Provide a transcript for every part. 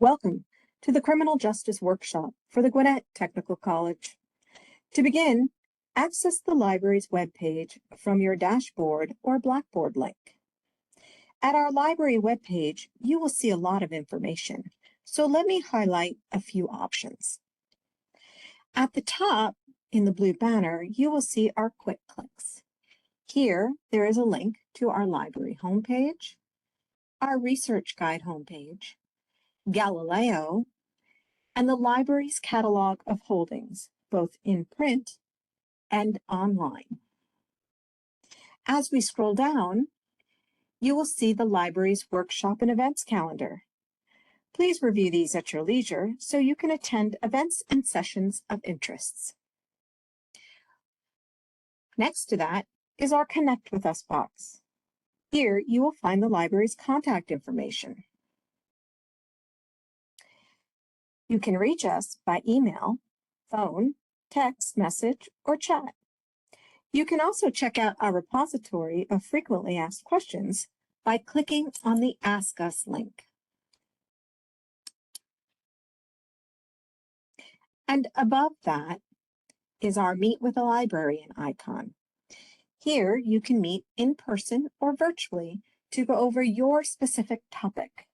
Welcome to the Criminal Justice Workshop for the Gwinnett Technical College. To begin, access the library's webpage from your dashboard or Blackboard link. At our library webpage, you will see a lot of information, so let me highlight a few options. At the top, in the blue banner, you will see our quick clicks. Here, there is a link to our library homepage, our research guide homepage, GALILEO, and the library's catalog of holdings, both in print and online. As we scroll down, you will see the library's workshop and events calendar. Please review these at your leisure so you can attend events and sessions of interests. Next to that is our Connect with Us box. Here you will find the library's contact information. You can reach us by email, phone, text message, or chat. You can also check out our repository of frequently asked questions by clicking on the Ask Us link. And above that is our Meet with a Librarian icon. Here you can meet in person or virtually to go over your specific topic.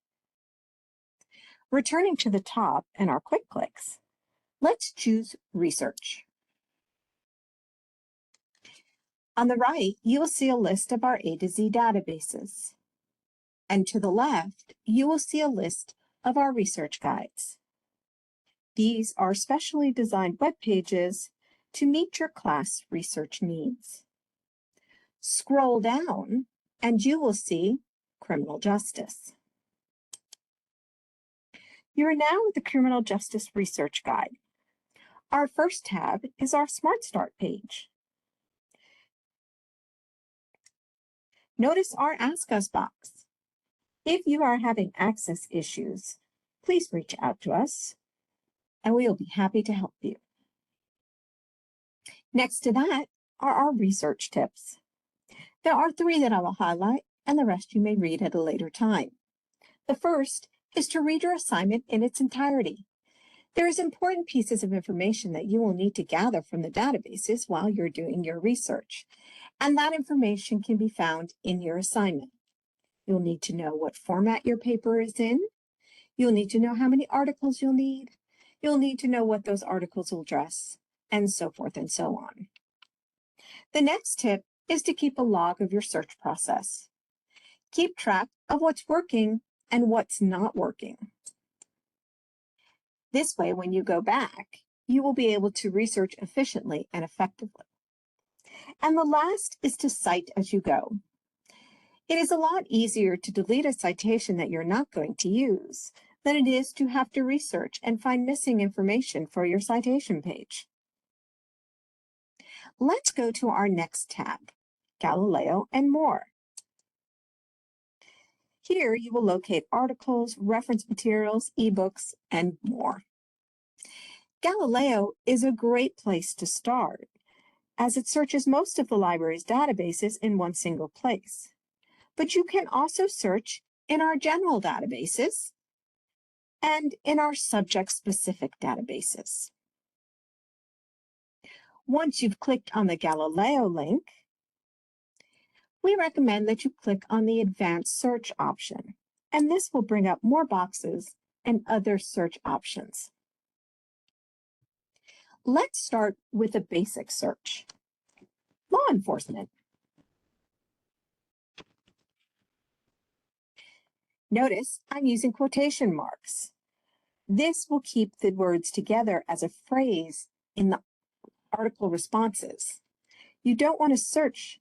Returning to the top and our quick clicks, let's choose Research. On the right, you will see a list of our A to Z databases. And to the left, you will see a list of our research guides. These are specially designed web pages to meet your class research needs. Scroll down and you will see Criminal Justice. You are now with the Criminal Justice Research Guide. Our first tab is our Smart Start page. Notice our Ask Us box. If you are having access issues, please reach out to us and we will be happy to help you. Next to that are our research tips. There are 3 that I will highlight and the rest you may read at a later time. The first is to read your assignment in its entirety. There is important pieces of information that you will need to gather from the databases while you're doing your research, and that information can be found in your assignment. You'll need to know what format your paper is in. You'll need to know how many articles you'll need. You'll need to know what those articles will address, and so forth and so on. The next tip is to keep a log of your search process. Keep track of what's working and what's not working. This way, when you go back, you will be able to research efficiently and effectively. And the last is to cite as you go. It is a lot easier to delete a citation that you're not going to use than it is to have to research and find missing information for your citation page. Let's go to our next tab, Galileo and more. Here you will locate articles, reference materials, ebooks, and more. Galileo is a great place to start, as it searches most of the library's databases in one single place. But you can also search in our general databases and in our subject-specific databases. Once you've clicked on the Galileo link, we recommend that you click on the Advanced Search option, and this will bring up more boxes and other search options. Let's start with a basic search. Law enforcement. Notice I'm using quotation marks. This will keep the words together as a phrase in the article responses. You don't want to search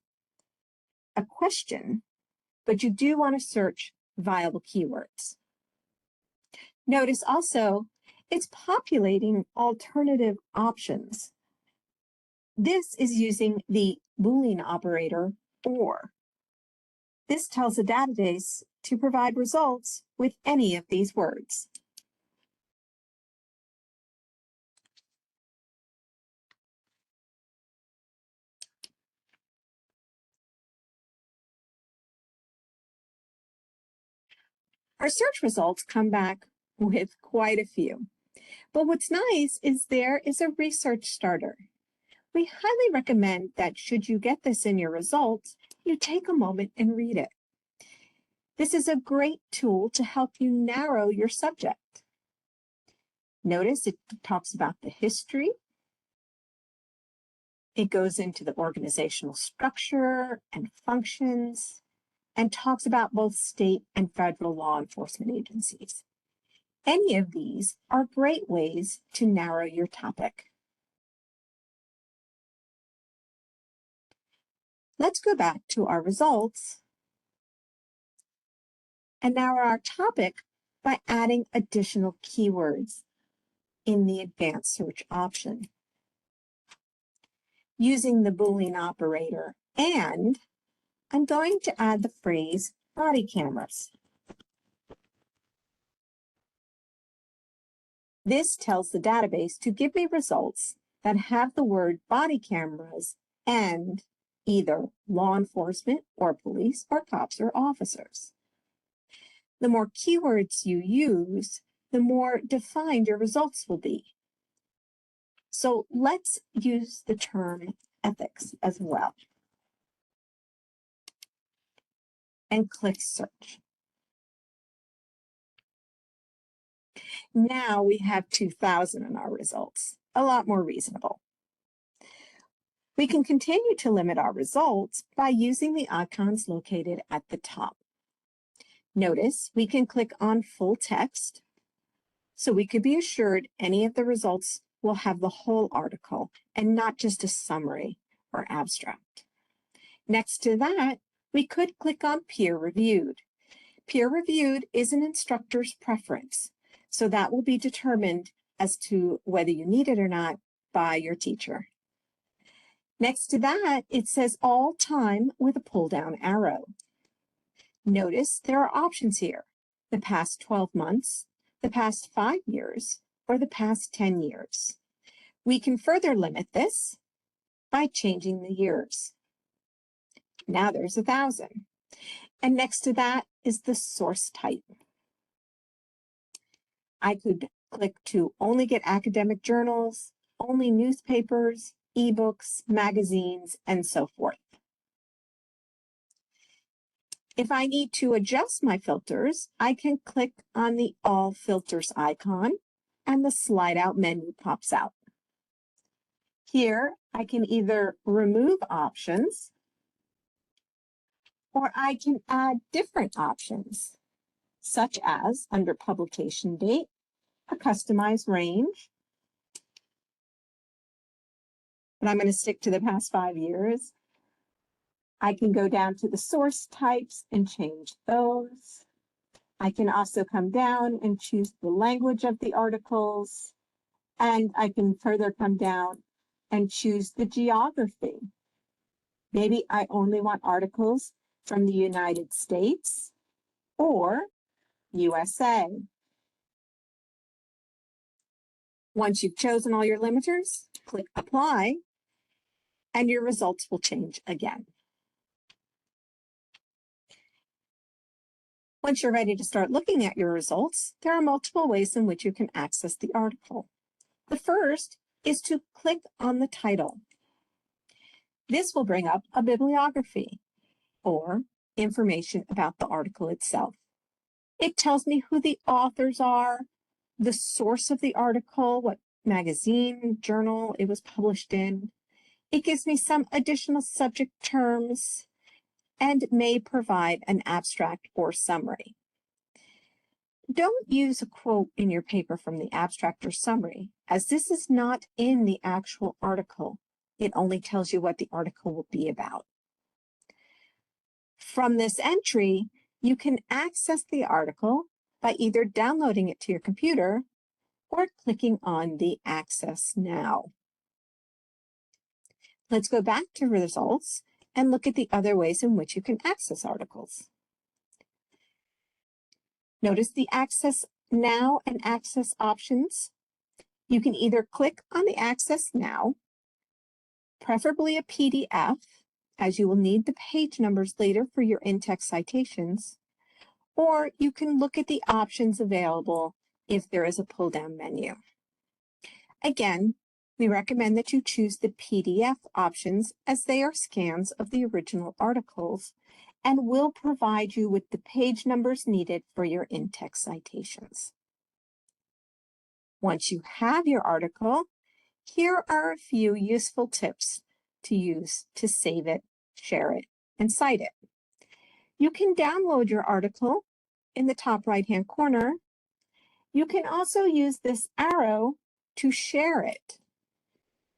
a question, but you do want to search viable keywords. Notice also it's populating alternative options. This is using the Boolean operator OR. This tells the database to provide results with any of these words. Our search results come back with quite a few. But what's nice is there is a research starter. We highly recommend that should you get this in your results, you take a moment and read it. This is a great tool to help you narrow your subject. Notice it talks about the history. It goes into the organizational structure and functions and talks about both state and federal law enforcement agencies. Any of these are great ways to narrow your topic. Let's go back to our results and narrow our topic by adding additional keywords in the advanced search option. Using the Boolean operator, and I'm going to add the phrase body cameras. This tells the database to give me results that have the word body cameras and either law enforcement or police or cops or officers. The more keywords you use, the more defined your results will be. So let's use the term ethics as well. And click search. Now we have 2,000 in our results, a lot more reasonable. We can continue to limit our results by using the icons located at the top. Notice we can click on full text, so we could be assured any of the results will have the whole article and not just a summary or abstract. Next to that, we could click on peer reviewed. Peer reviewed is an instructor's preference, so that will be determined as to whether you need it or not by your teacher. Next to that, it says all time with a pull-down arrow. Notice there are options here: the past 12 months, the past 5 years, or the past 10 years. We can further limit this by changing the years. Now there's 1,000. And next to that is the source type. I could click to only get academic journals, only newspapers, ebooks, magazines, and so forth. If I need to adjust my filters, I can click on the All Filters icon, and the slide out menu pops out. Here, I can either remove options, or I can add different options, such as under publication date, a customized range, but I'm going to stick to the past 5 years. I can go down to the source types and change those. I can also come down and choose the language of the articles, and I can further come down and choose the geography. Maybe I only want articles from the United States or USA. Once you've chosen all your limiters, click Apply, and your results will change again. Once you're ready to start looking at your results, there are multiple ways in which you can access the article. The first is to click on the title. This will bring up a bibliography or information about the article itself. It tells me who the authors are, the source of the article, what magazine, journal it was published in. It gives me some additional subject terms and may provide an abstract or summary. Don't use a quote in your paper from the abstract or summary, as this is not in the actual article. It only tells you what the article will be about. From this entry, you can access the article by either downloading it to your computer or clicking on the Access Now. Let's go back to results and look at the other ways in which you can access articles. Notice the Access Now and Access options. You can either click on the Access Now, preferably a PDF, as you will need the page numbers later for your in-text citations, or you can look at the options available if there is a pull-down menu. Again, we recommend that you choose the PDF options as they are scans of the original articles and will provide you with the page numbers needed for your in-text citations. Once you have your article, here are a few useful tips to use to save it, share it, and cite it. You can download your article in the top right-hand corner. You can also use this arrow to share it,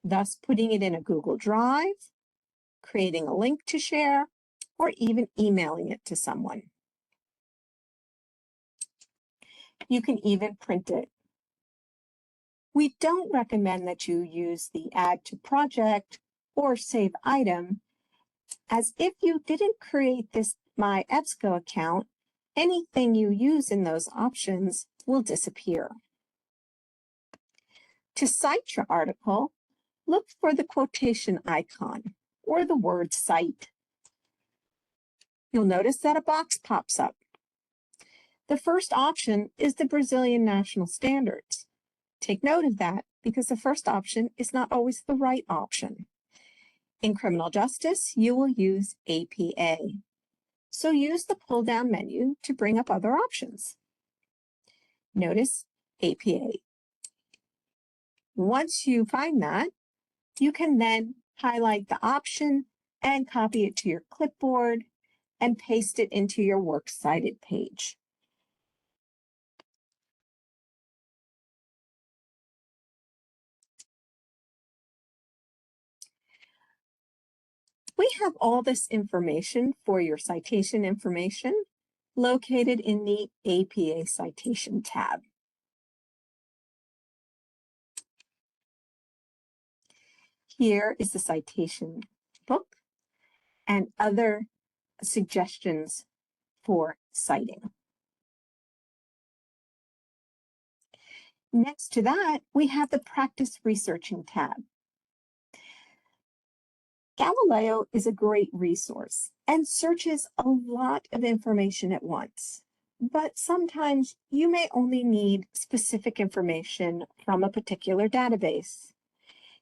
thus putting it in a Google Drive, creating a link to share, or even emailing it to someone. You can even print it. We don't recommend that you use the Add to Project or Save Item, as if you didn't create this My EBSCO account, anything you use in those options will disappear. To cite your article, look for the quotation icon or the word cite. You'll notice that a box pops up. The first option is the Brazilian National Standards. Take note of that because the first option is not always the right option. In criminal justice, you will use APA. So use the pull-down menu to bring up other options. Notice APA. Once you find that, you can then highlight the option and copy it to your clipboard and paste it into your works cited page. We have all this information for your citation information located in the APA Citation tab. Here is the citation book and other suggestions for citing. Next to that, we have the Practice Researching tab. Galileo is a great resource and searches a lot of information at once, but sometimes you may only need specific information from a particular database.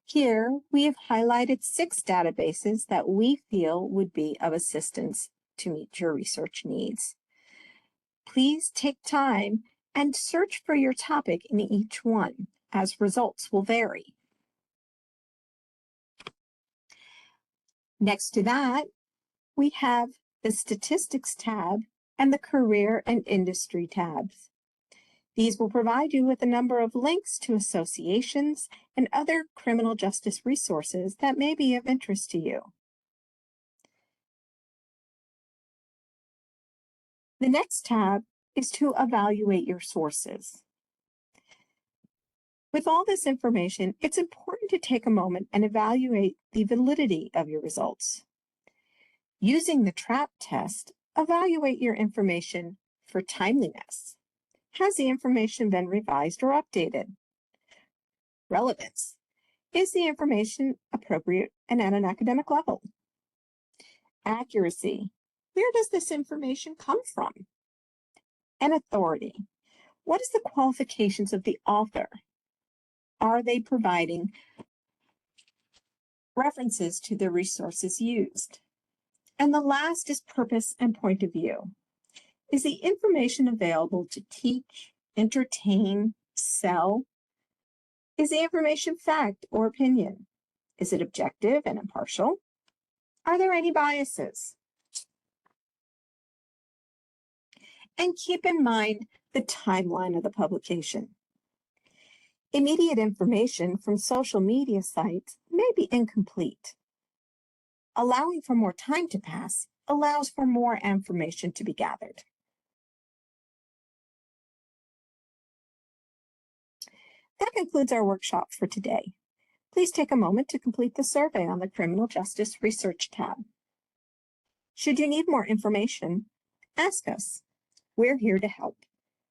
Here, we have highlighted 6 databases that we feel would be of assistance to meet your research needs. Please take time and search for your topic in each one, as results will vary. Next to that, we have the Statistics tab and the Career and Industry tabs. These will provide you with a number of links to associations and other criminal justice resources that may be of interest to you. The next tab is to evaluate your sources. With all this information, it's important to take a moment and evaluate the validity of your results. Using the TRAP test, evaluate your information for timeliness. Has the information been revised or updated? Relevance. Is the information appropriate and at an academic level? Accuracy. Where does this information come from? And authority. What is the qualifications of the author? Are they providing references to the resources used? And the last is purpose and point of view. Is the information available to teach, entertain, sell? Is the information fact or opinion? Is it objective and impartial? Are there any biases? And keep in mind the timeline of the publication. Immediate information from social media sites may be incomplete. Allowing for more time to pass allows for more information to be gathered. That concludes our workshop for today. Please take a moment to complete the survey on the Criminal Justice Research tab. Should you need more information, ask us. We're here to help.